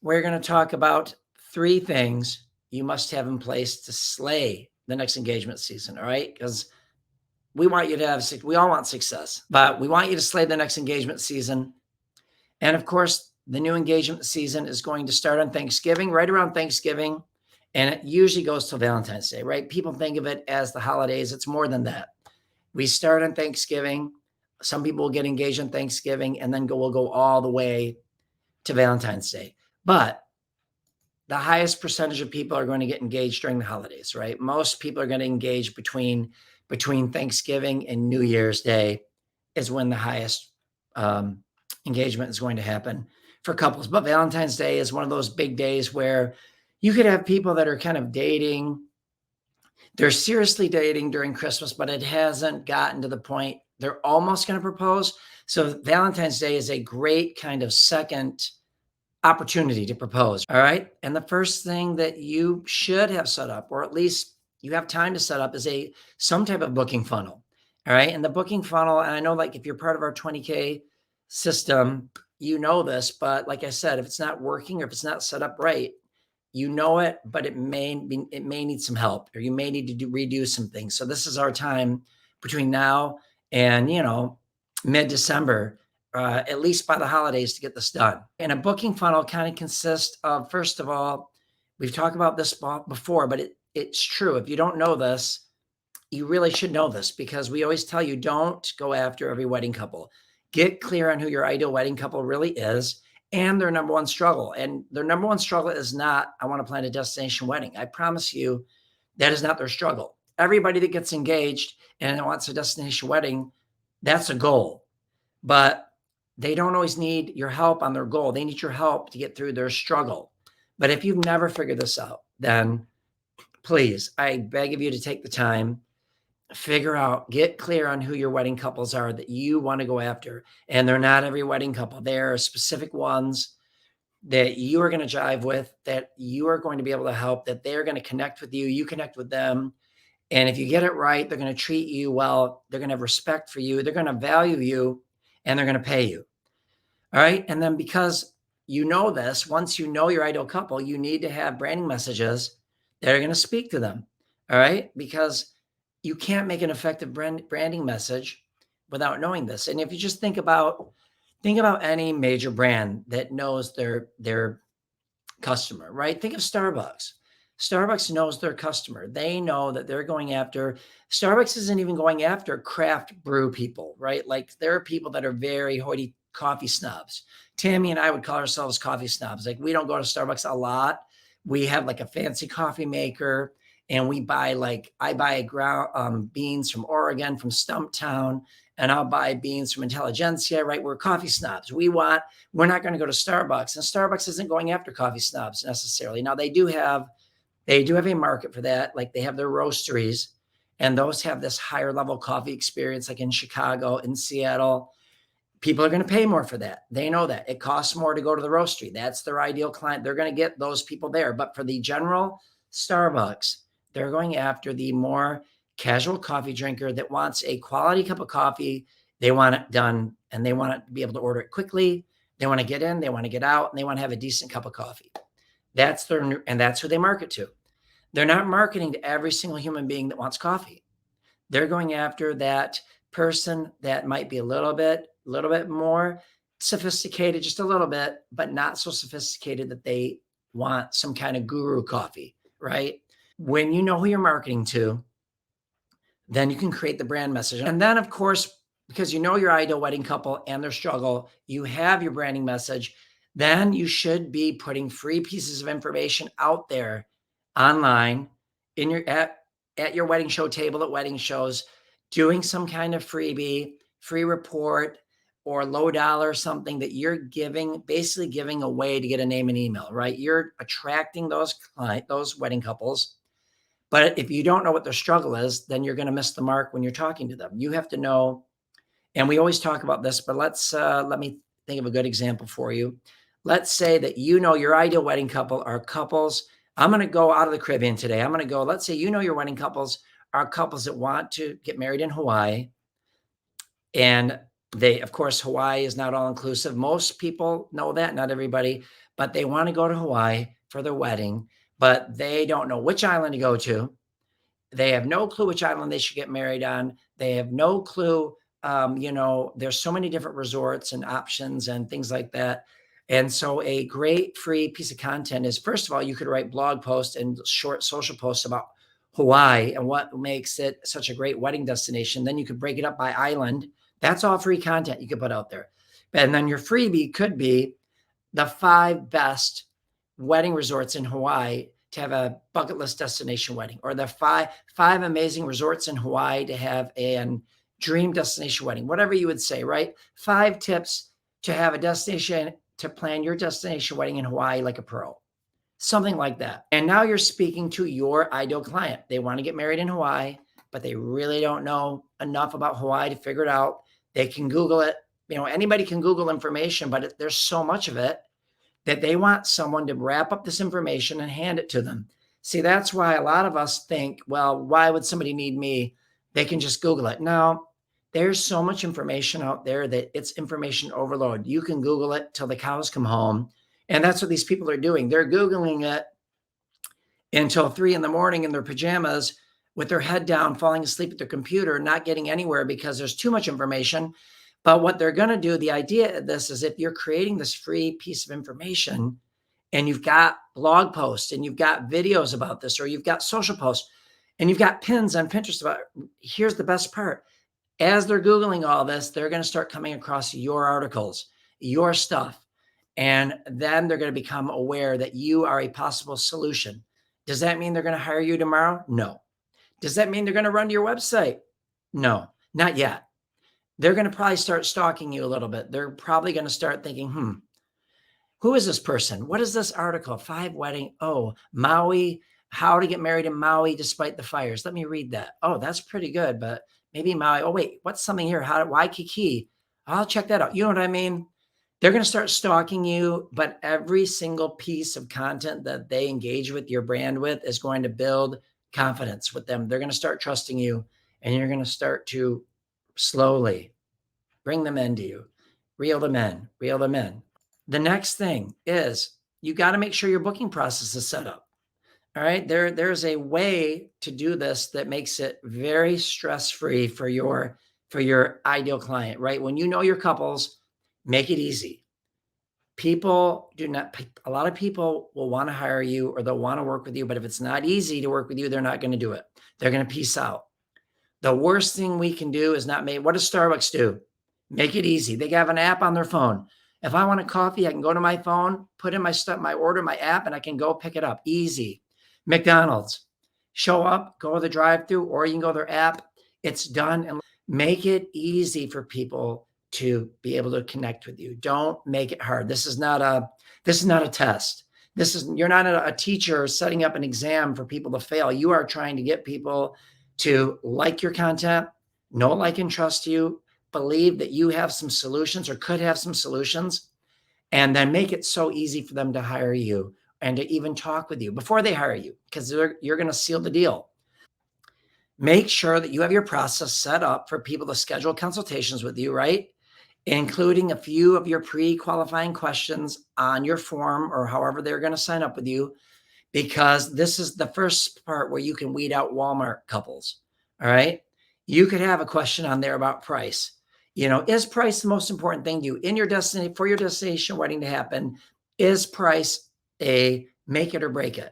we're going to talk about 3 things you must have in place to slay the next engagement season. All right. Because we want you to have, we all want success, but we want you to slay the next engagement season. And of course, the new engagement season is going to start on Thanksgiving, right around Thanksgiving. And it usually goes till Valentine's Day, right? People think of it as the holidays. It's more than that. We start on Thanksgiving. Some people will get engaged on Thanksgiving and then we'll go all the way to Valentine's Day. But the highest percentage of people are going to get engaged during the holidays, right? Most people are going to engage between Thanksgiving and New Year's Day is when the highest engagement is going to happen for couples. But Valentine's Day is one of those big days where you could have people that are kind of dating. They're seriously dating during Christmas, but it hasn't gotten to the point they're almost going to propose. So Valentine's Day is a great kind of second opportunity to propose. All right. And the first thing that you should have set up, or at least you have time to set up, is some type of booking funnel. All right. And the booking funnel, and I know like if you're part of our 20K system, you know this, but like I said, if it's not working or if it's not set up right, you know it, but it may need some help, or you may need to redo some things. So this is our time between now and, mid-December, at least by the holidays, to get this done. And a booking funnel kind of consists of, first of all, we've talked about this before, but it's true. If you don't know this, you really should know this, because we always tell you, don't go after every wedding couple. Get clear on who your ideal wedding couple really is and their number one struggle. And their number one struggle is not, I want to plan a destination wedding. I promise you that is not their struggle. Everybody that gets engaged and wants a destination wedding, that's a goal. But they don't always need your help on their goal. They need your help to get through their struggle. But if you've never figured this out, then please, I beg of you to take the time, figure out, get clear on who your wedding couples are that you want to go after. And they're not every wedding couple. There are specific ones that you are going to jive with, that you are going to be able to help, that they're going to connect with you, you connect with them. And if you get it right, they're going to treat you well. They're going to have respect for you. They're going to value you, and they're going to pay you. All right. And then because you know this, once you know your ideal couple, you need to have branding messages that are going to speak to them. All right. Because you can't make an effective branding message without knowing this. And if you just think about any major brand that knows their customer, right? Think of Starbucks. Starbucks knows their customer. They know that they're going after, Starbucks isn't even going after craft brew people, right? Like there are people that are very hoity coffee snobs. Tami and I would call ourselves coffee snobs. Like we don't go to Starbucks a lot. We have like a fancy coffee maker, and we buy I buy ground beans from Oregon, from Stumptown, and I'll buy beans from 𝗕𝗓𝗓𝗓, right? We're coffee snobs. We're not going to go to Starbucks, and Starbucks isn't going after coffee snobs necessarily. Now they do have a market for that. Like they have their roasteries, and those have this higher level coffee experience, like in Chicago, in Seattle. People are going to pay more for that. They know that it costs more to go to the roastery. That's their ideal client. They're going to get those people there. But for the general Starbucks, they're going after the more casual coffee drinker that wants a quality cup of coffee. They want it done, and they want to be able to order it quickly. They want to get in, they want to get out, and they want to have a decent cup of coffee. That's who they market to. They're not marketing to every single human being that wants coffee. They're going after that person that might be a little bit more sophisticated, just a little bit, but not so sophisticated that they want some kind of guru coffee, right? When you know who you're marketing to, then you can create the brand message. And then, of course, because you know your ideal wedding couple and their struggle, you have your branding message. Then you should be putting free pieces of information out there online in your at your wedding show table at wedding shows, doing some kind of freebie, free report, or low dollar, something that you're basically giving away to get a name and email, right? You're attracting those wedding couples. But if you don't know what their struggle is, then you're going to miss the mark when you're talking to them. You have to know, and we always talk about this, but let me think of a good example for you. Let's say that your ideal wedding couple are couples. I'm going to go out of the Caribbean today. Let's say your wedding couples are couples that want to get married in Hawaii, Of course, Hawaii is not all inclusive. Most people know that, not everybody, but they want to go to Hawaii for their wedding, but they don't know which island to go to. They have no clue which island they should get married on. They have no clue. There's so many different resorts and options and things like that. And so a great free piece of content is, first of all, you could write blog posts and short social posts about Hawaii and what makes it such a great wedding destination. Then you could break it up by island. That's all free content you could put out there. And then your freebie could be the 5 best wedding resorts in Hawaii to have a bucket list destination wedding, or the five amazing resorts in Hawaii to have a dream destination wedding, whatever you would say, right? 5 tips to have a destination, to plan your destination wedding in Hawaii like a pro, something like that. And now you're speaking to your ideal client. They want to get married in Hawaii, but they really don't know enough about Hawaii to figure it out. They can Google it. Anybody can Google information, but there's so much of it that they want someone to wrap up this information and hand it to them. See, that's why a lot of us think, well, why would somebody need me? They can just Google it. No, there's so much information out there that it's information overload. You can Google it till the cows come home. And that's what these people are doing. They're Googling it until 3 a.m. in their pajamas with their head down, falling asleep at their computer, not getting anywhere because there's too much information. But what they're going to do, the idea of this is, if you're creating this free piece of information and you've got blog posts and you've got videos about this, or you've got social posts and you've got pins on Pinterest about it, here's the best part. As they're Googling all this, they're going to start coming across your articles, your stuff. And then they're going to become aware that you are a possible solution. Does that mean they're going to hire you tomorrow? No. Does that mean they're going to run to your website? No, not yet. They're going to probably start stalking you a little bit. They're probably going to start thinking, who is this person? What is this article? 5 wedding. Oh, Maui, how to get married in Maui despite the fires. Let me read that. Oh, that's pretty good, but maybe Maui. Oh, wait, what's something here? Waikiki. I'll check that out. You know what I mean? They're going to start stalking you, but every single piece of content that they engage with your brand with is going to build confidence with them. They're going to start trusting you, and you're going to start to slowly bring them into you, reel them in, reel them in. The next thing is, you got to make sure your booking process is set up. All right. There's a way to do this that makes it very stress-free for your ideal client, right? When you know your couples, make it easy. A lot of people will want to hire you, or they'll want to work with you, but if it's not easy to work with you, they're not going to do it. They're going to peace out. The worst thing we can do is not make. What does Starbucks do? Make it easy. They have an app on their phone. If I want a coffee, I can go to my phone, put in my stuff, my order, my app, and I can go pick it up. Easy. McDonald's, show up, go to the drive-thru, or you can go to their app. It's done. And make it easy for people to be able to connect with you. Don't make it hard. This is not a test. You're not a teacher setting up an exam for people to fail. You are trying to get people to like your content, know, like, and trust you, believe that you have some solutions or could have some solutions, and then make it so easy for them to hire you and to even talk with you before they hire you, because you're going to seal the deal. Make sure that you have your process set up for people to schedule consultations with you, right? Including a few of your pre-qualifying questions on your form, or however they're going to sign up with you, because this is the first part where you can weed out Walmart couples. All right. You could have a question on there about price. Is price the most important thing to you in your for your destination wedding to happen? Is price a make it or break it?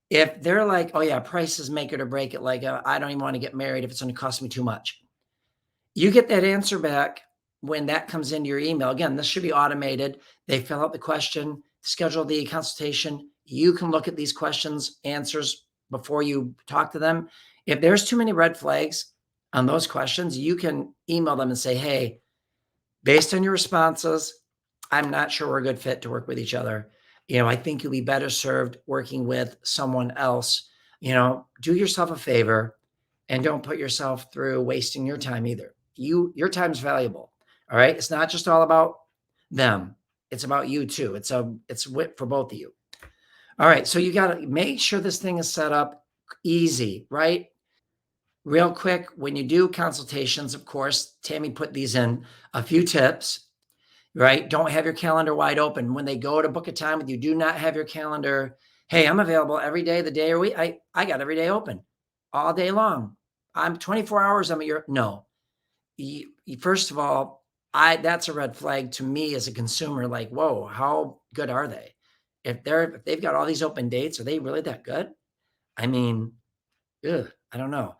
If they're like, oh yeah, price is make it or break it, like I don't even want to get married if it's going to cost me too much. You get that answer back when that comes into your email. Again, this should be automated. They fill out the question, schedule the consultation. You can look at these questions, answers before you talk to them. If there's too many red flags on those questions, you can email them and say, hey, based on your responses, I'm not sure we're a good fit to work with each other. I think you'll be better served working with someone else. Do yourself a favor and don't put yourself through wasting your time either. Your time's valuable. All right. It's not just all about them. It's about you too. It's for both of you. All right. So you got to make sure this thing is set up easy, right? Real quick, when you do consultations, of course, Tami put these in, a few tips, right? Don't have your calendar wide open. When they go to book a time with you, do not have your calendar, hey, I'm available every day of the day or week. I got every day open all day long. I'm 24 hours. I'm at your, no. First of all, that's a red flag to me as a consumer. Like, whoa, how good are they? If they've got all these open dates, are they really that good? I mean, I don't know.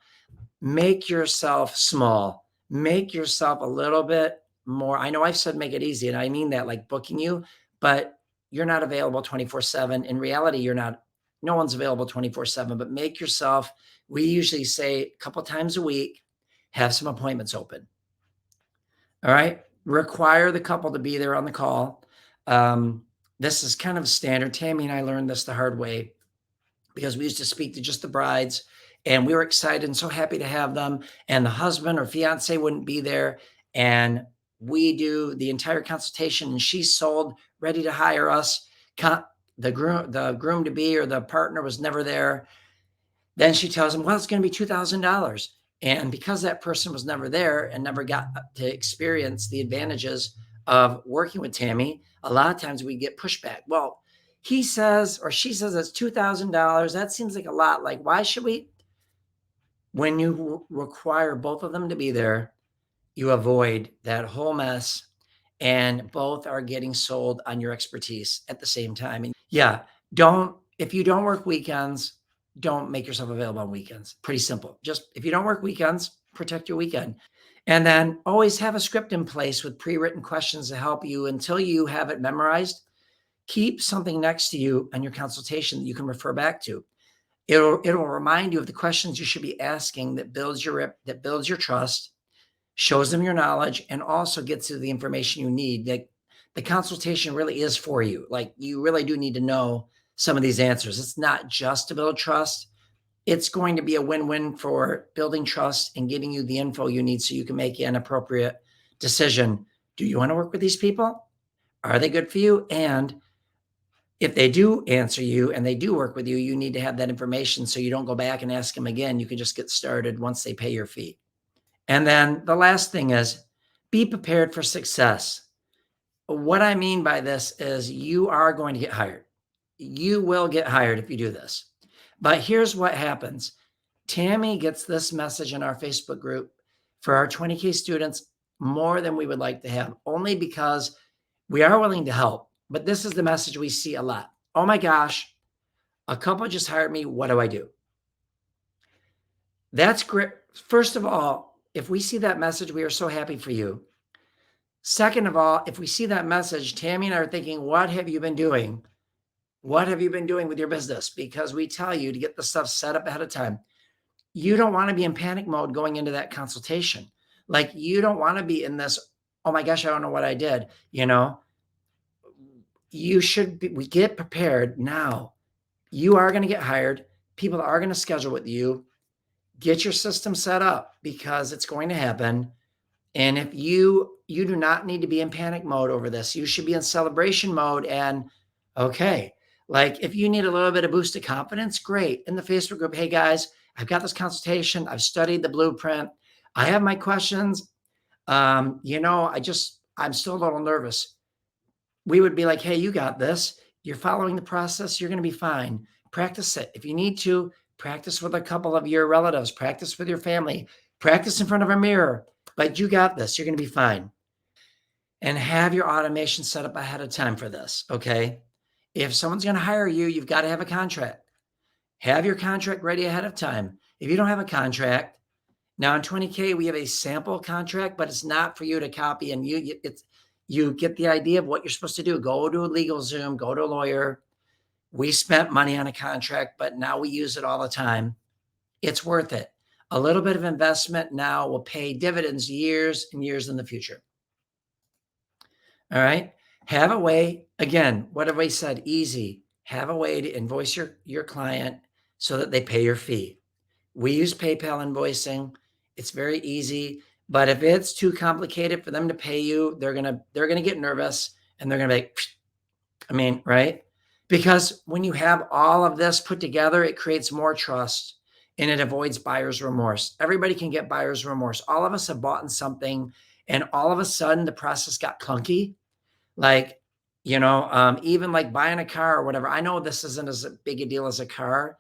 Make yourself small. Make yourself a little bit more. I know I've said make it easy, and I mean that like booking you, but you're not available 24/7. In reality, you're not, no one's available 24/7, but make yourself, we usually say a couple times a week, have some appointments open. All right. Require the couple to be there on the call. This is kind of standard. Tami and I learned this the hard way because we used to speak to just the brides and we were excited and so happy to have them. And the husband or fiance wouldn't be there. And we do the entire consultation and she's sold, ready to hire us. The groom to be or the partner was never there. Then she tells him, well, it's going to be $2,000. And because that person was never there and never got to experience the advantages of working with Tami, a lot of times we get pushback. Well, he says or she says it's $2,000. That seems like a lot. Like, why should we? When you require both of them to be there, you avoid that whole mess and both are getting sold on your expertise at the same time. And yeah, if you don't work weekends, don't make yourself available on weekends. Pretty simple. Just if you don't work weekends, protect your weekend. And then always have a script in place with pre-written questions to help you until you have it memorized. Keep something next to you on your consultation that you can refer back to. It'll remind you of the questions you should be asking that builds your trust, shows them your knowledge, and also gets you the information you need. The consultation really is for you. Like, you really do need to know some of these answers. It's not just to build trust. It's going to be a win-win for building trust and getting you the info you need so you can make an appropriate decision. Do you want to work with these people? Are they good for you? And if they do answer you and they do work with you, you need to have that information so you don't go back and ask them again. You can just get started once they pay your fee. And then the last thing is be prepared for success. What I mean by this is you are going to get hired. You will get hired if you do this. But here's what happens. Tami gets this message in our Facebook group for our 20K students more than we would like to have, only because we are willing to help. But this is the message we see a lot. Oh my gosh, a couple just hired me. What do I do? That's great. First of all, if we see that message, we are so happy for you. Second of all, if we see that message, Tami and I are thinking, what have you been doing? What have you been doing with your business? Because we tell you to get the stuff set up ahead of time. You don't want to be in panic mode going into that consultation. Like, you don't want to be in this, oh my gosh, I don't know what I did. You should be, we get prepared now. You are going to get hired. People are going to schedule with you. Get your system set up because it's going to happen. And if you do not need to be in panic mode over this, you should be in celebration mode. And okay, like, if you need a little bit of boost of confidence, great. In the Facebook group, hey guys, I've got this consultation. I've studied the blueprint. I have my questions. I'm still a little nervous. We would be like, hey, you got this. You're following the process. You're going to be fine. Practice it. If you need to, practice with a couple of your relatives, practice with your family, practice in front of a mirror, but you got this. You're going to be fine. And have your automation set up ahead of time for this. Okay. If someone's going to hire you, you've got to have a contract. Have your contract ready ahead of time. If you don't have a contract, now in 20K, we have a sample contract, but it's not for you to copy. And you get the idea of what you're supposed to do. Go to a legal Zoom, go to a lawyer. We spent money on a contract, but now we use it all the time. It's worth it. A little bit of investment now will pay dividends years and years in the future. All right. Have a way, again, what have we said? Easy. Have a way to invoice your client so that they pay your fee. We use PayPal invoicing. It's very easy, but if it's too complicated for them to pay you, they're going to get nervous and they're going to be right? Because when you have all of this put together, it creates more trust and it avoids buyer's remorse. Everybody can get buyer's remorse. All of us have bought something and all of a sudden the process got clunky. Like, even like buying a car or whatever. I know this isn't as big a deal as a car.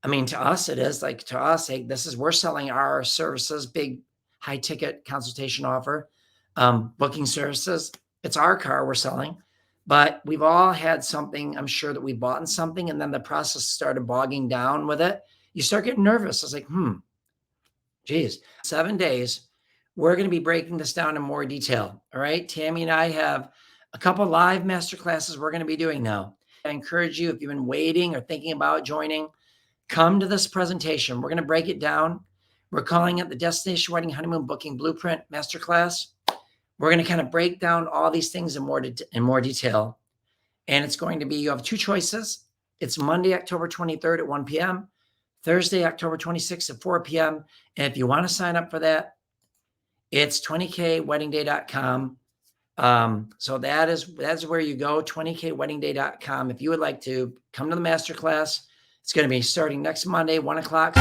I mean, to us, it is. Like, to us, hey, we're selling our services, big high ticket consultation offer, booking services. It's our car we're selling. But we've all had something, I'm sure, that we bought in something, and then the process started bogging down with it. You start getting nervous. It's like, geez, 7 days. We're going to be breaking this down in more detail. All right. Tami and I have a couple live master classes we're going to be doing now. I encourage you, if you've been waiting or thinking about joining, come to this presentation. We're going to break it down. We're calling it the Destination Wedding Honeymoon Booking Blueprint Masterclass. We're going to kind of break down all these things in more detail. And it's going to be, you have two choices. It's Monday, October 23rd at 1 p.m., Thursday, October 26th at 4 p.m. And if you want to sign up for that, it's 20kweddingday.com. So that's where you go, 20kweddingday.com. If you would like to come to the masterclass, it's going to be starting next Monday, 1 o'clock.